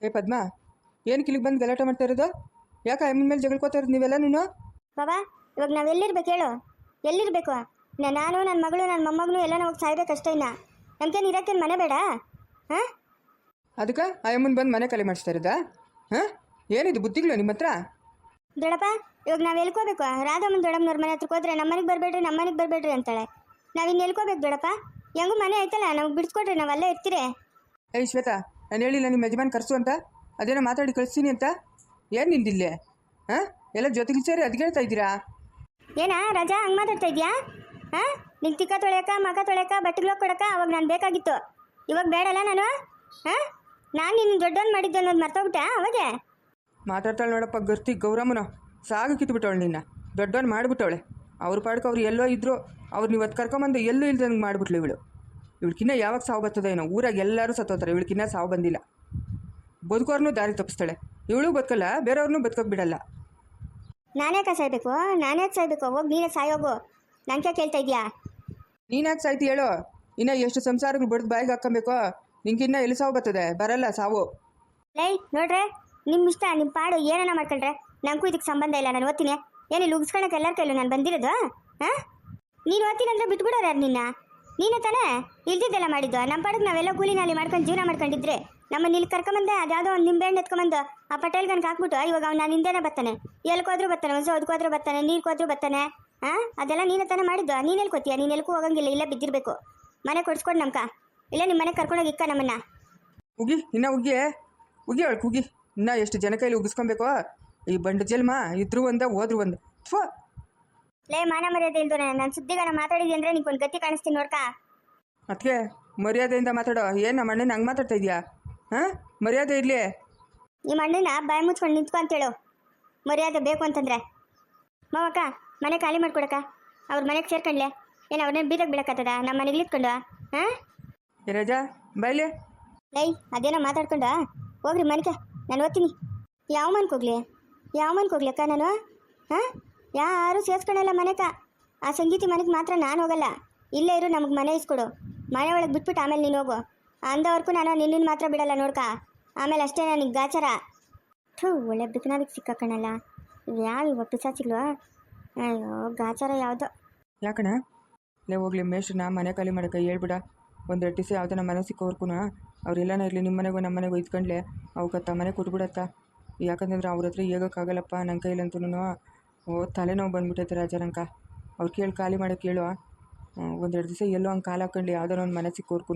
ಏ ಪದ್ಮ, ಏನು ಕಿಲಿಗೆ ಬಂದು ಗಲಾಟೆ ಮಾಡ್ತಾ ಇರೋದು? ಯಾಕೆ ಅಮ್ಮನ ಮೇಲೆ ಜಗಳಕೋತಾ ಇರೋದು ನೀವೆಲ್ಲ ನೀನು? ಬಾಬಾ, ಇವಾಗ ನಾವು ಎಲ್ಲಿರ್ಬೇಕು ಹೇಳು? ಎಲ್ಲಿರ್ಬೇಕು? ನಾನು ನನ್ನ ಮಗಳು ನನ್ನ ಮೊಮ್ಮಗನು ಎಲ್ಲ ಹೋಗಿ ಸಾಯ್ಬೇಕಷ್ಟೇ. ಇನ್ನ ನಮ್ಗೇನು ಇರೋಕ್ಕೇನು ಮನೆ ಬೇಡ? ಹಾಂ, ಅದಕ್ಕೆ ಆ ಅಮ್ಮನ ಬಂದು ಮನೆ ಖಾಲಿ ಮಾಡಿಸ್ತಾ ಇರೋದಾ? ಹಾಂ, ಏನಿದು ಬುದ್ಧಿಗಳು ನಿಮ್ಮ ಹತ್ರ? ದೊಡ್ಡಪ್ಪ, ಇವಾಗ ನಾವು ಎಲ್ಕೋಬೇಕು? ರಾಧಮ್ಮನ ದೊಡ್ಡಮ್ಮನವ್ರ ಮನೆ ಹತ್ರಕ್ಕೆ ಹೋದ್ರೆ ನಮ್ಮ ಮನೆಗೆ ಬರಬೇಡ್ರಿ ಅಂತಾಳೆ. ನಾವು ಇನ್ನು ಎಲ್ಕೋಬೇಕು ದೊಡ್ಡಪ್ಪ? ಹೆಂಗೂ ಮನೆ ಆಯ್ತಲ್ಲ, ನಮ್ಗೆ ಬಿಡಿಸ್ಕೊಡ್ರಿ, ನಾವು ಅಲ್ಲೇ ಇರ್ತೀರಿ. ಏಯ್ ಶ್ವೇತಾ, ನಾನು ಹೇಳಿಲ್ಲ ನಿಮ್ಮ ಯಜಮಾನ್ ಕರ್ಸು ಅಂತ? ಅದೇನೋ ಮಾತಾಡಿ ಕಳಿಸ್ತೀನಿ ಅಂತ. ಏನು ನಿಂದಿಲ್ಲೇ? ಹಾಂ, ಎಲ್ಲ ಜೊತೆಗೆ ಸೇರಿ ಅದಕ್ಕೆ ಹೇಳ್ತಾ ಇದ್ದೀರಾ? ಏನಾ ರಾಜಾ, ಹಂಗೆ ಮಾತಾಡ್ತಾ ಇದೆಯಾ? ಹಾಂ, ನಿಂಗೆ ತಿಕ್ಕ ತೊಳೆಯಕ್ಕ, ಮಕ ತೊಳೆಯಕ್ಕ, ಬಟ್ಟೆಗಳು ಕೊಡಕ್ಕ ಅವಾಗ ನಾನು ಬೇಕಾಗಿತ್ತು. ಇವಾಗ ಬೇಡಲ್ಲ ನಾನು? ಹಾಂ, ನಾನು ನಿನ್ನ ದೊಡ್ಡವನು ಮಾಡಿದ್ದೆ ಅನ್ನೋದು ಮರ್ತೋಗ್ಬಿಟ್ಟೆ ಅವಾಗೆ? ಮಾತಾಡ್ತಾಳೆ ನೋಡಪ್ಪ, ಗರ್ತಿ ಗೌರಮ್ಮನ ಸಾಗು ಕಿತ್ಬಿಟ್ಟವಳು. ನಿನ್ನ ದೊಡ್ಡವನು ಮಾಡಿಬಿಟ್ಟವಳೆ. ಅವ್ರ ಪಾಡ್ಕೆ ಅವ್ರು ಎಲ್ಲೋ ಇದ್ದರು, ಅವ್ರು ನೀವು ಅದು ಕರ್ಕೊಂಬಂದು ಎಲ್ಲೂ ಇಲ್ದಂಗೆ ಮಾಡಿಬಿಟ್ಲು ಇವಳು. ಇವಳಿಗಿನ್ನ ಯಾವಾಗ ಸಾವು ಬರ್ತದೆ ಏನೋ? ಊರಾಗ ಎಲ್ಲರೂ ಸತ್ತೋತಾರೆ, ಇವಳಿಗಿನ್ನ ಸಾವು ಬಂದಿಲ್ಲ. ಬದುಕೋರ್ನೂ ದಾರಿ ತಪ್ಪಿಸ್ತಾಳೆ. ಇವಳು ಬದುಕಲ್ಲ, ಬೇರೆಯವ್ರನ್ನೂ ಬದುಕೋಕೆ ಬಿಡಲ್ಲ. ನಾನ್ಯಾಕೆ ಸಾಯ್ಬೇಕು? ಹೋಗಿ ನೀನೇ ಸಾಯೋಗು. ನನಗೆ ಕೇಳ್ತಾ ಇದೆಯಾ? ನೀನ್ಯಾಕೆ ಸಾಯ್ತಿ ಹೇಳು? ಇನ್ನು ಎಷ್ಟು ಸಂಸಾರಗಳು ಬಡ್ದು ಬಾಯಿಗೆ ಹಾಕ್ಕೊಬೇಕು? ನಿಂಗಿನ್ನ ಎಲ್ಲಿ ಸಾವು ಬರ್ತದೆ? ಬರಲ್ಲ ಸಾವು. ಲೈ ನೋಡ್ರೆ, ನಿಮ್ಮ ಇಷ್ಟ, ನಿಮ್ಮ ಪಾಡು ಏನೇನ ಮಾಡ್ಕೊಳ್ರೆ, ನನಗೂ ಇದಕ್ಕೆ ಸಂಬಂಧ ಇಲ್ಲ. ನಾನು ಓದ್ತೀನಿ. ಏನಿಲ್ಲ ಉಗಿಸ್ಕೊಳಕ್ಕೆ ಎಲ್ಲರ ಕೈಲೂ ನಾನು ಬಂದಿರೋದು? ಹಾಂ, ನೀನು ಓದ್ತೀನಿ ಅಂದರೆ ಬಿಟ್ಬಿಡೋರು ಯಾರು ನಿನ್ನ? ನೀನೇ ತಾನೇ ಇಲ್ದಿದ್ದೆಲ್ಲ ಮಾಡಿದ್ದು. ನಮ್ಮ ಪಾಡಕ್ಕೆ ನಾವೆಲ್ಲ ಕೂಲಿ ನಾಲಿ ಮಾಡ್ಕೊಂಡು ಜೀವನ ಮಾಡ್ಕೊಂಡಿದ್ರೆ ನಮ್ಮನ್ನು ಇಲ್ಲಿ ಕರ್ಕೊಂಬಂದೆ. ಅದ್ಯಾವುದೋ ಒಂದು ನಿಂಬೆಹಣ್ಣು ಎತ್ಕೊಂಬಂದು ಆ ಪಟೇಲ್ಗನ್ಗೆ ಹಾಕ್ಬಿಟ್ಟು ಇವಾಗ ಅವ್ನು ನಾನು ಹಿಂದೆನೇ ಬರ್ತಾನೆ. ಎಲ್ಕೋದ್ರೂ ಬರ್ತಾನೆ, ಒಂದು ಸೌದ್ಕೋದ್ರೂ ಬರ್ತಾನೆ, ನೀರು ಕೋದ್ರೂ ಬರ್ತಾನೆ. ಹಾಂ, ಅದೆಲ್ಲ ನೀನೇ ತಾನೇ ಮಾಡಿದ್ದು. ನೀನು ಎಲ್ಕೋತೀಯ? ನೀನು ಎಲ್ಕೂ ಹೋಗಂಗಿಲ್ಲ, ಇಲ್ಲೇ ಬಿದ್ದಿರಬೇಕು. ಮನೆ ಕೊಡ್ಸ್ಕೊಂಡು ನಮ್ಕ ಇಲ್ಲ ನಿಮ್ಮ ಮನೆಗೆ ಕರ್ಕೊಂಡೋಗಿ ಇಕ್ಕ ನಮ್ಮನ್ನ. ಉಗಿ, ಇನ್ನ ಉಗಿ ಅವಳು ಉಗಿ. ಇನ್ನ ಎಷ್ಟು ಜನ ಕೈಲಿ ಉಗಿಸ್ಕೊಬೇಕು? ಈ ಬಂಡು ಜಲ್ಮ ಇದ್ರು ಒಂದ ಹೋದ್ರು ಒಂದು. ಲೇ ಮಾನ ಮರ್ಯಾದೆ ಇಲ್ದೋನೆ, ನಾನು ಸುದ್ದಿಗಾನ ಮಾತಾಡಿದ್ವಿ ಅಂದರೆ ನಿಂಗೊಂದು ಗತಿ ಕಾಣಿಸ್ತೀನಿ ನೋಡ್ಕ. ಅದಕ್ಕೆ ಮರ್ಯಾದೆಯಿಂದ ಮಾತಾಡೋ. ಏನು ನಮ್ಮ ಅಣ್ಣನ ಹಂಗೆ ಮಾತಾಡ್ತಾ ಇದೆಯಾ? ಹಾಂ, ಮರ್ಯಾದೆ ಇರಲಿ. ನಿಮ್ಮ ಅಣ್ಣನ ಬಾಯಿ ಮುಚ್ಕೊಂಡು ನಿಂತ್ಕೊ ಅಂತೇಳು, ಮರ್ಯಾದೆ ಬೇಕು ಅಂತಂದ್ರೆ. ಮಾವಕ್ಕ, ಮನೆ ಖಾಲಿ ಮಾಡ್ಕೊಡಕ್ಕ. ಅವ್ರ ಮನೆಗೆ ಸೇರ್ಕೊಂಡ್ಲೆ ಏನು ಅವ್ರನ್ನೇ ಬೀದಕ್ಕೆ ಬೀಳಕ್ಕತ್ತದ? ನಮ್ಮ ಮನೆಗೆ ಇಟ್ಕೊಂಡು? ಹಾಂ, ರಾಜಾ ಬಾಯ್ಲೆ. ಲೈ ಅದೇನೋ ಮಾತಾಡ್ಕೊಂಡು ಹೋಗ್ರಿ ಮನೆಗೆ. ನಾನು ಓದ್ತೀನಿ. ಯಾವ ಮನೆಗೆ ಹೋಗ್ಲಿ ಅಕ್ಕ ನಾನು? ಹಾಂ, ಯಾರೂ ಸೇರ್ಸ್ಕೊಳ್ಳಲ್ಲ ಮನೆಗೆ. ಆ ಸಂಗೀತಿ ಮನೆಗೆ ಮಾತ್ರ ನಾನು ಹೋಗಲ್ಲ. ಇಲ್ಲೇ ಇರು, ನಮಗೆ ಮನೆ ಇಸ್ಕೊಡು. ಮನೆ ಒಳಗೆ ಬಿಟ್ಬಿಟ್ಟು ಆಮೇಲೆ ನೀನು ಹೋಗು. ಅಂದವರೆಗೂ ನಾನು ನಿನ್ನ ಮಾತ್ರ ಬಿಡಲ್ಲ ನೋಡ್ಕ. ಆಮೇಲೆ ಅಷ್ಟೇ ನನಗೆ ಗಾಚಾರ. ಒಳ್ಳೆ ಬಿಕ್ನಾರಿಗೆ ಸಿಕ್ಕಕ್ಕಣಲ್ಲ. ಯಾವ ಇವ ಪಿಸಾಚಿಗಳು? ಅಯ್ಯೋ ಗಾಚಾರ ಯಾವುದೋ. ಯಾಕಣ ಲೇ ಹೋಗ್ಲಿ, ಮೇಷ್ರನ್ನ ಮನೆ ಖಾಲಿ ಮಾಡೋಕೆ ಹೇಳ್ಬಿಡ. ಒಂದೆರಡು ದಿವಸ ಯಾವುದೋ ನಮ್ಮ ಮನೆ ಸಿಕ್ಕೋರ್ಕು ಅವರೆಲ್ಲನ ಇರಲಿ, ನಿಮ್ಮ ಮನೆಗೂ ನಮ್ಮ ಮನೆಗೂ ಇದ್ಕೊಂಡ್ಲೆ ಅವಕ್ಕತ್ತ ಮನೆ ಕೊಟ್ಬಿಡತ್ತ. ಯಾಕಂತಂದ್ರೆ ಅವ್ರ ಹತ್ರ ಹೇಗೋಕ್ಕಾಗಲ್ಲಪ್ಪ ನನ್ನ ಕೈಲಂತೂ. ತಲೆನೋವು ಬಂದ್ಬಿಟ್ಟೈತೆ ರಾಜರಂಕ. ಅವ್ರು ಕೇಳಿ ಖಾಲಿ ಮಾಡೋಕ್ಕೆ ಹೇಳು. ಒಂದೆರಡು ದಿವಸ ಎಲ್ಲೋ ಹಂಗೆ ಕಾಲು ಹಾಕ್ಕೊಂಡು ಯಾವುದೋ ಒಂದು ಮನೆ ಸಿಕ್ಕೋರ್ಕು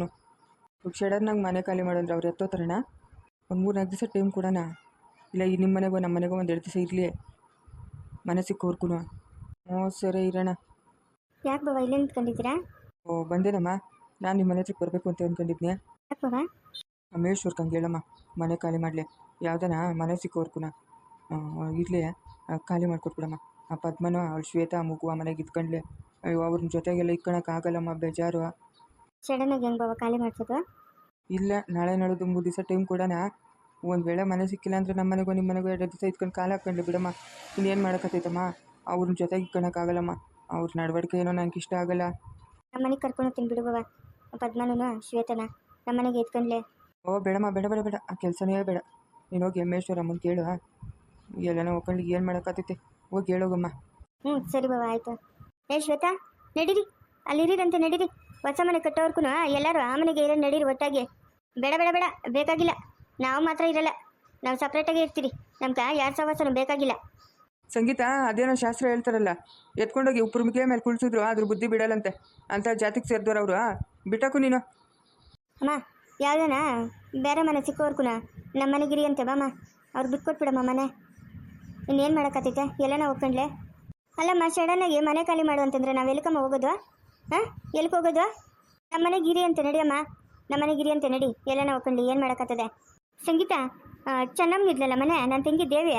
ಈಗ ಸಡನ್ನಾಗಿ ಮನೆ ಖಾಲಿ ಮಾಡೋಂದ್ರೆ ಅವ್ರು ಎತ್ತೋತಾರಣ. ಒಂದು 3-4 ದಿವಸ ಟೈಮ್ ಕೊಡೋಣ. ಇಲ್ಲ ಈ ನಿಮ್ಮ ಮನೆಗೂ ನಮ್ಮ ಮನೆಗೂ ಒಂದೆರಡು ದಿವಸ ಇರಲಿ, ಮನೆ ಸಿಕ್ಕೋರ್ಕು. ಹ್ಞೂ ಸರಿ ಇರೋಣ. ಯಾಕೆ ಬಾಬಾ ಇಲ್ಲೇ ನಿಂತ್ಕೊಂಡಿದ್ದೀರಾ? ಓ ಬಂದೇನಮ್ಮ, ನಾನು ನಿಮ್ಮ ಮನೆ ಹತ್ರಕ್ಕೆ ಬರಬೇಕು ಅಂತ ಅಂದ್ಕೊಂಡಿದ್ನೆ. ಯಾಕೆ ಬಾಬಾ? ಮೇಶ್ವರ್ಗೆ ಹಂಗೆ ಹೇಳಮ್ಮ, ಮನೆ ಖಾಲಿ ಮಾಡಲಿ. ಯಾವುದನ ಮನೆ ಸಿಕ್ಕೋರ್ಕು ಇರಲಿ, ಖಾಲಿ ಮಾಡಿಕೊಟ್ಬಿಡಮ್ಮ. ಆ ಪದ್ಮನೋ ಅವಳು ಶ್ವೇತಾ ಮಗು ಆ ಮನೆಗೆ ಇದ್ಕೊಂಡ್ಲೆ. ಅಯ್ಯೋ ಅವ್ರನ್ನ ಜೊತೆಗೆಲ್ಲ ಇಟ್ಕೊಳಕ್ಕಾಗಲ್ಲಮ್ಮ, ಬೇಜಾರು. ಸಡನ್ನಾಗಿ ಹೆಂಗೆ ಬಾಬಾ ಖಾಲಿ ಮಾಡ್ಸೋದು? ಇಲ್ಲ, ನಾಳೆ ನಾಳದು 3 ದಿವಸ ಟೈಮ್ ಕೊಡೋಣ. ಒಂದು ವೇಳೆ ಮನೆ ಸಿಕ್ಕಿಲ್ಲ ಅಂದರೆ ನಮ್ಮ ಮನೆಗೂ ನಿಮ್ಮ ಮನೆಗೂ 2 ದಿವಸ ಇಟ್ಕೊಂಡು ಕಾಲು ಹಾಕ್ಕೊಂಡ್ಲಿ ಬಿಡಮ್ಮ. ಇನ್ನೇನು ಮಾಡೋಕ್ಕತ್ತೈತಮ್ಮ? ಅವ್ರನ್ನ ಜೊತೆಗೆ ಇಟ್ಕೊಳಕ್ಕಾಗಲ್ಲಮ್ಮ. ಅವ್ರ ನಡವಳಿಕೆ ಏನೋ ನಂಗೆ ಇಷ್ಟ ಆಗಲ್ಲ. ನಮ್ಮ ಮನೆಗೆ ಕರ್ಕೊಂಡು ಹೋಗ್ತೀನಿ ಬಿಡು ಬಾಬಾ. ಪದ್ಮನೂ ಶ್ವೇತನ ನಮ್ಮ ಮನೆಗೆ ಎತ್ಕೊಂಡ್ಲೆ. ಓ ಬೇಡಮ್ಮ, ಬೇಡ ಬೇಡ ಬೇಡ, ಆ ಕೆಲಸನೇ ಬೇಡ. ನೀನು ಹೋಗಿ ಎಮ್ಮೇಶ್ವರ ಅಮ್ಮನ ಕೇಳು. ಎಲ್ಲನೋ ಹೋಗ್ಕೊಂಡು ಏನು ಮಾಡೋಕ್ಕತ್ತೈತೆ, ಹೋಗಿ ಹೇಳೋಗಮ್ಮ. ಸರಿ ಬಾಬಾ, ಆಯಿತು. ಶ್ವೇತಾ ನಡೀರಿ, ಅಲ್ಲಿರಿರಂತೆ ನಡೀರಿ. ಹೊಸ ಮನೆ ಕಟ್ಟೋರ್ಕು ಎಲ್ಲರೂ ಆ ಮನೆಗೆ ಇರೋ ನಡೀರಿ ಒಟ್ಟಾಗಿ. ಬೇಡ ಬೇಡ ಬೇಡ, ಬೇಕಾಗಿಲ್ಲ. ನಾವು ಮಾತ್ರ ಇರಲ್ಲ, ನಾವು ಸಪ್ರೇಟಾಗಿ ಇರ್ತೀರಿ. ನಮ್ಗೆ ಯಾರು ಸವಾಸನೂ ಬೇಕಾಗಿಲ್ಲ. ಸಂಗೀತ, ಅದೇನೋ ಶಾಸ್ತ್ರ ಹೇಳ್ತಾರಲ್ಲ, ಎತ್ಕೊಂಡೋಗಿ ಉಪ್ಪು ಮುಗಿಯ ಮೇಲೆ ಕುಳಿಸಿದ್ರು ಅದ್ರ ಬುದ್ಧಿ ಬಿಡಲ್ಲಂತೆ. ಅಂಥ ಜಾತಿಗೆ ಸೇರಿದವ್ರು ಅವರು. ಬಿಟ್ಟಕು ನೀನು. ಅಮ್ಮ, ಯಾವುದನ ಬೇರೆ ಮನೆ ಸಿಕ್ಕೋರ್ಕು ನಮ್ಮ ಮನೆಗಿರಿ ಅಂತೆ ಬಾಮ್ಮ. ಅವ್ರು ಬಿಟ್ಕೊಟ್ಬಿಡಮ್ಮ ಮನೆ. ಇನ್ನೇನು ಮಾಡೋಕ್ಕತ್ತೈತೆ? ಎಲ್ಲನ ಹೋಗ್ಕೊಂಡ್ಲೆ. ಅಲ್ಲಮ್ಮ, ಸಡನ್ನಾಗಿ ಮನೆ ಖಾಲಿ ಮಾಡು ಅಂತಂದ್ರೆ ನಾವು ಎಲ್ಕಮ್ಮ ಹೋಗೋದು? ಹಾಂ, ಎಲ್ಗೆ ಹೋಗೋದು? ನಮ್ಮ ಮನೆಗೆ ಗಿರಿ ಅಂತ ನಡಿಯಮ್ಮ, ನಮ್ಮ ಮನೆಗೆ ಗಿರಿ ಅಂತ ನಡಿ. ಎಲ್ಲನ ಹೋಗ್ಕೊಂಡ್ಲಿ, ಏನು ಮಾಡೋಕ್ಕತ್ತದೆ? ಸಂಗೀತ, ಚೆನ್ನಮ್ಮನಿದ್ಲಲ್ಲ ಮನೆ, ನನ್ನ ತಂಗಿ ದೇವಿ,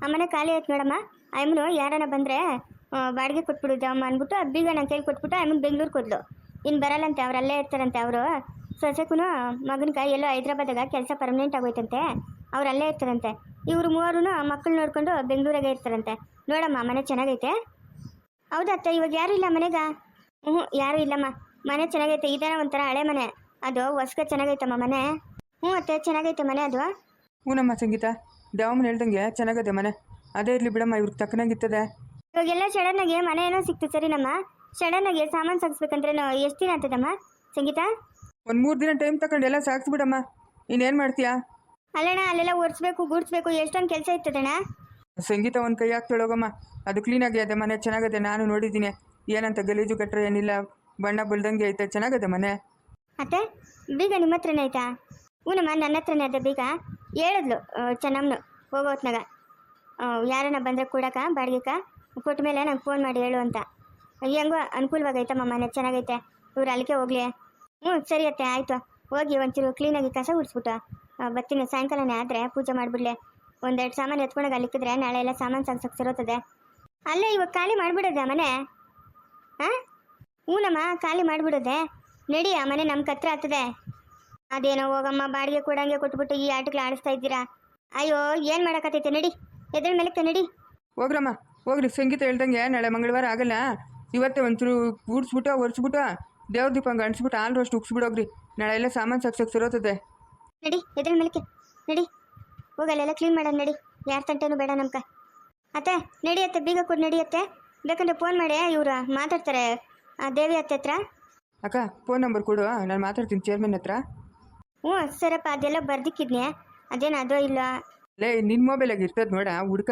ಆ ಮನೆ ಖಾಲಿ ಆಯ್ತು ನೋಡಮ್ಮ. ಅಮ್ಮನು ಯಾರನ್ನ ಬಂದರೆ ಬಾಡಿಗೆ ಕೊಟ್ಬಿಡುದು ಅಮ್ಮ ಅಂದ್ಬಿಟ್ಟು ಬೀಗ ನನ್ನ ಕೈಲಿ ಕೊಟ್ಬಿಟ್ಟು ಅಮ್ಮನ ಬೆಂಗ್ಳೂರಿಗೆ ಕೊದ್ಲು. ಇನ್ನು ಬರಲ್ಲಂತೆ, ಅವ್ರು ಅಲ್ಲೇ ಇರ್ತಾರಂತೆ. ಅವರು ಸೊಸೆಗೂ ಮಗನಿಗೆ ಎಲ್ಲೋ ಹೈದ್ರಾಬಾದಾಗ ಕೆಲಸ ಪರ್ಮನೆಂಟ್ ಆಗೋಯ್ತಂತೆ. ಅವ್ರು ಅಲ್ಲೇ ಇರ್ತಾರಂತೆ. ಇವರು ಮೂವರು ಮಕ್ಕಳು ನೋಡ್ಕೊಂಡು ಬೆಂಗಳೂರಾಗೆ ಇರ್ತಾರಂತೆ. ನೋಡಮ್ಮ, ಮನೆ ಚೆನ್ನಾಗೈತೆ. ಹೌದಾ ಅತ್ತೆ, ಇವಾಗ ಯಾರೂ ಇಲ್ಲ ಮನೆಗೆ? ಯಾರೂ ಇಲ್ಲಮ್ಮ, ಮನೆ ಚೆನ್ನಾಗೈತೆ. ಇದೇನೋ ಒಂಥರ ಹಳೆ ಮನೆ, ಅದು ಹೊಸ್ಗೆ ಚೆನ್ನಾಗೈತಮ್ಮ ಮನೆ. ಅತ್ತೆ ಚೆನ್ನಾಗೈತೆ ಮನೆ ಅದು. ಹೂನಮ್ಮ ಸಂಗೀತ ದೇವಮ್ಮನ ಹೇಳ್ದಂಗೆ ಚೆನ್ನಾಗದೆ ಮನೆ. ಅದೇ ಇರಲಿ ಬಿಡಮ್ಮ, ಇವ್ರಿಗೆ ತಕ್ಕನಾಗಿರ್ತದೆ. ಇವಾಗೆಲ್ಲ ಸಡನ್ನಾಗಿ ಮನೆ ಏನೋ ಸಿಕ್ತು ಸರಿನಮ್ಮ. ಸಡನ್ನಾಗಿ ಸಾಮಾನು ಸಾಗಿಸ್ಬೇಕಂದ್ರೆ ಎಷ್ಟು ದಿನ ಆಗ್ತದಮ್ಮ ಸಂಗೀತ? ಒಂದು 3 ದಿನ ಟೈಮ್ ತಗೊಂಡು ಎಲ್ಲ ಸಾಗಿಸ್ಬಿಡಮ್ಮ. ಇನ್ನೇನು ಮಾಡ್ತೀಯಾ? ಅಲ್ಲಣ್ಣ ಅಲ್ಲೆಲ್ಲ ಒರೆಸ್ಬೇಕು ಗೂಡಿಸ್ಬೇಕು ಎಷ್ಟೊಂದು ಕೆಲಸ ಇರ್ತದಣ್ಣ. ಸಂಗೀತ ಒಂದು ಕೈ ಹಾಕ್ತೊಳಗಮ್ಮ. ಅದು ಕ್ಲೀನಾಗಿ ಅದೇ ಮನೆ ಚೆನ್ನಾಗದೆ, ನಾನು ನೋಡಿದ್ದೀನಿ. ಏನಂತ ಗಲೀಜು ಕಟ್ಟರೆ ಏನಿಲ್ಲ, ಬಣ್ಣ ಬಳ್ದಂಗೆ ಐತೆ, ಚೆನ್ನಾಗದೆ ಮನೆ. ಅತ್ತೆ ಬೀಗ ನಿಮ್ಮ ಹತ್ರನೇ ಆಯ್ತಾ? ಹೂನಮ್ಮ ನನ್ನ ಹತ್ರನೇ ಅದೇ ಬೀಗ. ಹೇಳಿದ್ಲು ಚೆನ್ನಮ್ಮನು ಹೋಗೋ ಹೊತ್ನಾಗ ಯಾರನ್ನ ಬಂದರೆ ಕೊಡಕ ಬಾಡಿಗೆಕ ಕೊಟ್ಟ ಮೇಲೆ ನಂಗೆ ಫೋನ್ ಮಾಡಿ ಹೇಳು ಅಂತ. ಹೆಂಗೋ ಅನುಕೂಲವಾಗೈತಮ್ಮ ಮನೆ ಚೆನ್ನಾಗೈತೆ. ಇವ್ರು ಅಲ್ಲಿಗೆ ಹೋಗ್ಲಿ. ಸರಿ ಅತ್ತೆ ಆಯಿತು. ಹೋಗಿ ಒಂಚೂರು ಕ್ಲೀನಾಗಿ ಕಸ ಗುಡಿಸ್ಬಿಟ್ಟು ಬರ್ತೀನಿ. ಸಾಯಂಕಾಲನೇ ಆದರೆ ಪೂಜೆ ಮಾಡಿಬಿಡ್ಲೆ. 1-2 ಸಾಮಾನು ಎತ್ಕೊಂಡಾಗ ಅಲ್ಲಿಕ್ಕಿದ್ರೆ ನಾಳೆ ಎಲ್ಲ ಸಾಮಾನು ಸಾಗ್ಸಕ್ಕೆ ಸಿರೋತದೆ. ಅಲ್ಲೇ ಇವಾಗ ಖಾಲಿ ಮಾಡಿಬಿಡೋದೆ ಮನೆ? ಹಾಂ ಹೂನಮ್ಮ ಖಾಲಿ ಮಾಡಿಬಿಡೋದೆ. ನಡಿ, ಆ ಮನೆ ನಮ್ಮ ಹತ್ರ ಆಗ್ತದೆ. ಅದೇನೋ ಹೋಗಮ್ಮ, ಬಾಡಿಗೆ ಕೊಡಂಗೆ ಕೊಟ್ಬಿಟ್ಟು ಈ ಆಟಗಳು ಆಡಿಸ್ತಾ ಇದ್ದೀರಾ. ಅಯ್ಯೋ ಏನು ಮಾಡೋಕ್ಕತ್ತೈತೆ, ನಡಿ ಎದ್ರ ಮೇಲಕ್ಕೆ ನಡಿ. ಹೋಗ್ರಮ್ಮ ಹೋಗ್ರಿ. ಸಂಗೀತ ಹೇಳ್ದಂಗೆ ನಾಳೆ ಮಂಗಳವಾರ ಆಗಲ್ಲ, ಇವತ್ತೇ ಒಂಚೂರು ಗೂಡಿಸ್ಬಿಟ್ಟು ಒರೆಸ್ಬಿಟ್ಟು ದೇವ್ರ ದೀಪ ಹಂಗೆ ಅಂಟಿಸ್ಬಿಟ್ಟು ಹಾಲು ರೋಸ್ಟ್ ಉಗ್ಸ್ಬಿಡೋಗ್ರಿ. ನಾಳೆ ಎಲ್ಲ ಸಾಮಾನು ಸಾಕ್ಸಕ್ಕೆ ಸಿರೋತದೆ. ನಡಿ ಎದ್ರ ಮೇಲಕ್ಕೆ ನಡಿ. ಹೋಗಲ್ಲೆಲ್ಲ ಕ್ಲೀನ್ ಮಾಡೋಣ ನಡಿ. ಯಾರ ತಂಟೆನೂ ಬೇಡ ನಮ್ಕ. ಅತ್ತೆ ನಡಿ ಅತ್ತೆ, ಬೀಗ ಕೊಡು ನಡಿಯತ್ತೆ. ಬೇಕಂದ್ರೆ ಫೋನ್ ಮಾಡಿ ಇವ್ರು ಮಾತಾಡ್ತಾರೆ ದೇವಿ ಅತ್ತೆ ಹತ್ರ. ಅಕ್ಕ ಫೋನ್ ನಂಬರ್ ಕೊಡು, ನಾನು ಮಾತಾಡ್ತೀನಿ ಚೇರ್ಮನ್ ಹತ್ರ. ಸರಪ್ಪ ಅದೆಲ್ಲ ಬರ್ದಿಕ್ಕಿದ್ನೆ. ಅದೇನು ಅದೋ ಇಲ್ಲ. ಲೇ ನಿನ್ನ ಮೊಬೈಲಾಗಿ ಇರ್ತದೆ ನೋಡ ಹುಡ್ಕ,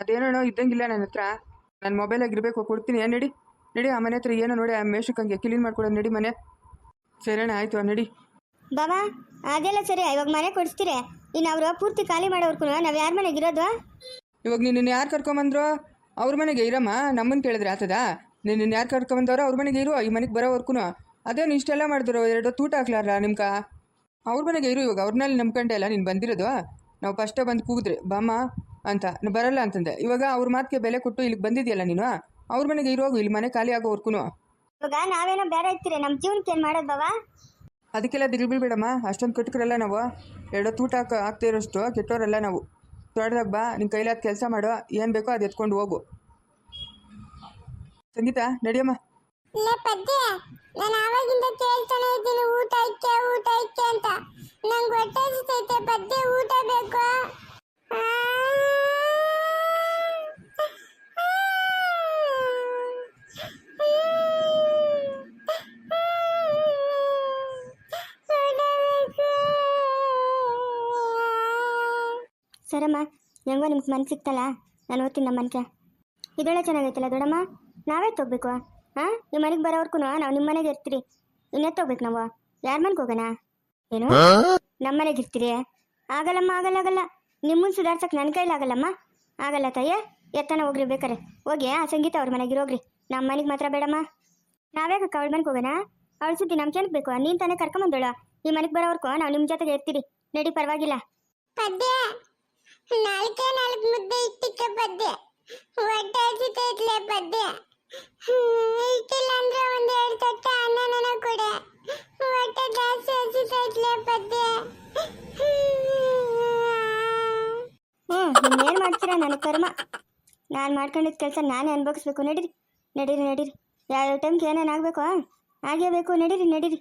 ಅದೇನೋ ಇದ್ದಂಗಿಲ್ಲ ನನ್ನ ಹತ್ರ. ನನ್ನ ಮೊಬೈಲಾಗಿ ಇರಬೇಕು, ಕೊಡ್ತೀನಿ. ನಡಿ ನಡಿ, ಆ ಮನೆ ಹತ್ರ ಏನೋ ನೋಡಿ ಆ ಮೇಷಕ್ಕಂಗೆ ಕ್ಲೀನ್ ಮಾಡ್ಕೊಡೋದು. ನಡಿ ಮನೆ. ಸರಿಣ್ಣ ಆಯಿತು ನಡಿ. ಬಾಬಾ ಅದೆಲ್ಲ ಸರಿ, ಇವಾಗ ಮನೆ ಕೊಡಿಸ್ತೀರಿ. ಇನ್ನು ಅವರು ಪೂರ್ತಿ ಖಾಲಿ ಮಾಡೋರ್ಕು ನಾವು ಯಾರ ಮನೆಗೆ ಇರೋದು? ಇವಾಗ ನಿನ್ನ ಯಾರು ಕರ್ಕೊಂಬಂದ್ರು ಅವ್ರ ಮನೆಗೆ ಇರಮ್ಮ. ನಮ್ಮನ್ನು ಕೇಳಿದ್ರೆ ಆಗ್ತದ? ನಿನ್ನ ಯಾರು ಕರ್ಕೊಂಬಂದವ್ರು ಅವ್ರ ಮನೆಗೆ ಇರು. ಈ ಮನೆಗೆ ಬರೋವರ್ಕು ಅದೇನು ಇಷ್ಟೆಲ್ಲ ಮಾಡಿದ್ರು, 2 ತೂಟ ಹಾಕ್ಲಾರ ನಿಮ್ಗೆ. ಅವ್ರ ಮನೆಗೆ ಇರು. ಇವಾಗ ಅವ್ರನ್ನಲ್ಲಿ ನಂಬ್ಕೊಂಡೆ ಅಲ್ಲ ನೀನು ಬಂದಿರೋದು. ನಾವು ಫಸ್ಟೇ ಬಂದು ಕೂಗಿದ್ರೆ ಬಾಮ್ಮ ಅಂತ, ಬರಲ್ಲ ಅಂತಂದೆ. ಇವಾಗ ಅವ್ರ ಮಾತಿಗೆ ಬೆಲೆ ಕೊಟ್ಟು ಇಲ್ಲಿಗೆ ಬಂದಿದೆಯಲ್ಲ ನೀನು, ಅವ್ರ ಮನೆಗೆ ಇರೋಗು. ಇಲ್ಲಿ ಮನೆ ಖಾಲಿ ಆಗೋವರ್ಕು. ಇವಾಗ ನಾವೇನೋ ಬೇರೆ ಇರ್ತೀರಿ, ನಮ್ಮ ಜೀವನಕ್ಕೆ ಏನು ಮಾಡೋದು ಬಾಬಾ? ಅದಕ್ಕೆಲ್ಲ ದಿಗ್ಬಿಡ್ಬೇಡಮ್ಮ. ಅಷ್ಟೊಂದು ಕಟ್ಕರಲ್ಲ ನಾವು. 2 ತೂಟ ಹಾಕ್ತಾ ಇರೋಷ್ಟು ಕೆಟ್ಟೋರಲ್ಲ ನಾವು. ತೊಡೆದಾಗ ಬಾ, ನಿನ್ನ ಕೈಲಾದ ಕೆಲಸ ಮಾಡೋ, ಏನು ಬೇಕೋ ಅದು ಎತ್ಕೊಂಡು ಹೋಗು. ಸಂಗೀತ ನಡಿಯಮ್ಮ. ನಾನು ಆವಾಗಿಂದ ಕೇಳ್ತಾನೆ ಇದ್ದೀನಿ ಊಟ ಐಕೆ ಅಂತ. ನಂಗೆ ಹೊಟ್ಟೆ ಹಸಿತೈತೆ ಪದ್ಯ, ಊಟ ಬೇಕು. ಸರಮ್ಮ ಹೆಂಗೋ ನಿಮ್ಗೆ ಮನೆ ಸಿಕ್ತಲ್ಲ, ನಾನು ಓದ್ತೀನಿ ನಮ್ಮ ಮನೆಗೆ. ಇದೊಳ್ಳೆ ಚೆನ್ನಾಗೈತಲ್ಲ ದೊಡ್ಡಮ್ಮ. ನಾವೇ ತೊಗೋಬೇಕು. ಹಾಂ ಈ ಮನೆಗೆ ಬರೋವರ್ಕು ನಾವು ನಿಮ್ಮ ಮನೆಗೆ ಇರ್ತೀರಿ. ಇನ್ನೆತ್ತು ಹೋಗ್ಬೇಕು ನಾವು? ಯಾರ ಮನೆಗೆ ಹೋಗೋಣ? ಏನು ನಮ್ಮ ಮನೆಗೆ ಇರ್ತೀರಿ? ಆಗಲ್ಲಮ್ಮ, ಆಗಲ್ಲ. ನಿಮ್ಮನ್ನು ಸುಧಾರ್ಸಕ್ಕೆ ನನ್ನ ಕೈಲಾಗಲ್ಲಮ್ಮ. ಆಗಲ್ಲ ತಾಯಿ, ಎತ್ತನ ಹೋಗ್ರಿ. ಬೇಕಾರೆ ಹೋಗಿ ಆ ಸಂಗೀತ ಅವ್ರ ಮನೆಗೆ ಇರೋಗ್ರಿ. ನಮ್ಮ ಮನೆಗೆ ಮಾತ್ರ ಬೇಡಮ್ಮ. ನಾವ್ಯಾಕೆ ಅವಳ ಮನೆಗೆ ಹೋಗೋಣ? ಅವಳ ಸುದ್ದಿ ನಮ್ಗೆ ಏನಕ್ಕೆ ಬೇಕು? ನೀನು ತಾನೇ ಕರ್ಕೊಂಬಂದೋಳ. ಈ ಮನೆಗೆ ಬರೋವರ್ಕು ನಾವು ನಿಮ್ಮ ಜೊತೆಗೆ ಇರ್ತೀರಿ. ನಡಿ, ಪರವಾಗಿಲ್ಲ. ಪದ್ಯ 4 ಮುದ್ದೆ ಇಟ್ಟಿಕ್ಕ ಪದ್ಯ, ಹೊಟ್ಟೆ ಹಸಿತೈತ್ಲೆ ಪದ್ಯ. ಇಟ್ಟಿಲ್ಲ ಅಂದ್ರೆ 1-2 ತಟ್ಟೆ ಅನ್ನನ ಕೊಡೆ. ಹೊಟ್ಟೆ ಜಾಸ್ತಿ ಹಸಿತೈತ್ಲೆ ಪದ್ಯ. ಇನ್ನೇನು ಮಾಡ್ತೀರಾ? ನನ್ನ ಕರ್ಮ. ನಾನು ಮಾಡ್ಕೊಂಡಿದ್ದ ಕೆಲಸ ನಾನೇ ಅನ್ಭವಿಸ್ಬೇಕು. ನಡೀರಿ. ಯಾವ್ಯಾವ ಟೈಮ್ಗೆ ಏನೇನು ಆಗಬೇಕು ಆಗೇ ಬೇಕು. ನಡೀರಿ.